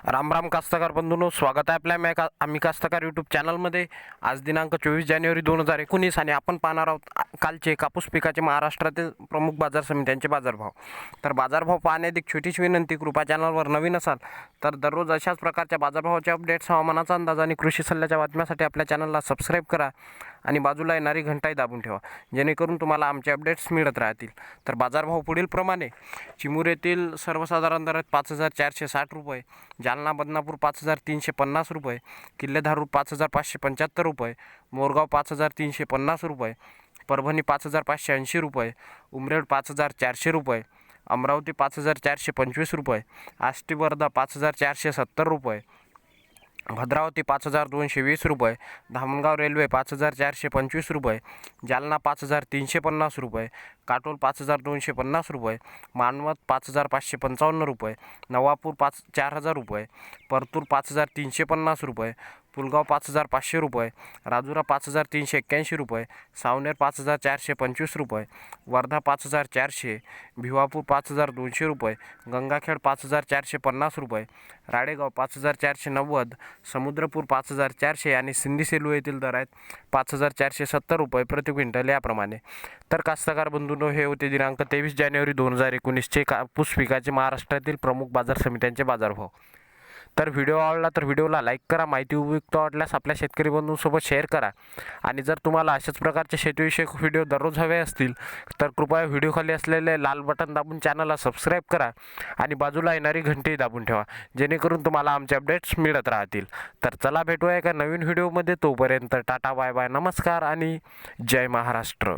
राम राम कास्तकार बंधूंनो, स्वागत आहे आपल्या आम्ही कास्तकार यूट्यूब चॅनलमध्ये। आज दिनांक 24 जानेवारी 2019 आणि आपण पाहणार आहोत कालचे कापूस पिकाचे महाराष्ट्रातील प्रमुख बाजार समित्यांचे बाजारभाव। तर बाजारभाव पाहण्याआधी एक छोटीशी विनंती, कृपया चॅनलवर नवीन असाल तर दररोज अशाच प्रकारच्या बाजारभावाचे अपडेट्स, हवामानाचा अंदाज आणि कृषी सल्ल्याच्या बातम्यांसाठी आपल्या चॅनलला सबस्क्राईब करा आणि बाजूला येणारी घंटाही दाबून ठेवा, जेणेकरून तुम्हाला आमचे अपडेट्स मिळत राहतील। तर बाजारभाव पुढील प्रमाणे: चिमूर येथील सर्वसाधारण दरात 5460 रुपये, जालना बदनापूर 5350 रुपये, किल्ले धारूर 5575 रुपये, मोरगाव 5350 रुपये, परभणी 5580 रुपये, उमरेड 5400 रुपये, अमरावती 5425 रुपये, आष्टी वर्धा 5470 रुपये, भद्रावती 5220 रुपये, धामणगाव रेल्वे 5425 रुपये, जालना 5350 रुपये, काटोल 5250 रुपये, मानवत 5555 रुपये, नवापूर 4000 रुपये, परतूर 5350 रुपये, पुलगाव 5500 रुपये, राजुरा 5381 रुपये, सावनेर 5425 रुपये, वर्धा 5400, भिवापूर 5200 रुपये, गंगाखेड 5450 रुपये, राडेगाव 5490, समुद्रपूर 5400 आणि सिंधी सेलू येथील दर आहेत 5470 रुपये प्रति क्विंटल याप्रमाणे। तर कास्तकार बंधूंनो, हे होते दिनांक 23 जानेवारी 2019चे कापूस पिकाचे महाराष्ट्रातील प्रमुख बाजार समित्यांचे बाजारभाव। तर व्हिडिओ आवडला तर व्हिडिओला लाईक करा, माहिती उपयुक्त वाटल्यास आपल्या शेतकरी बंधूंसोबत शेअर करा आणि जर तुम्हाला अशाच प्रकारचे शेतीविषयक व्हिडिओ दररोज हवे असतील तर कृपया व्हिडिओखाली असलेले लाल बटन दाबून चॅनलला सबस्क्राईब करा आणि बाजूला येणारी घंटी दाबून ठेवा, जेणेकरून तुम्हाला आमचे अपडेट्स मिळत राहतील। तर चला, भेटूया एका नवीन व्हिडिओमध्ये। तोपर्यंत टाटा, बाय बाय, नमस्कार आणि जय महाराष्ट्र।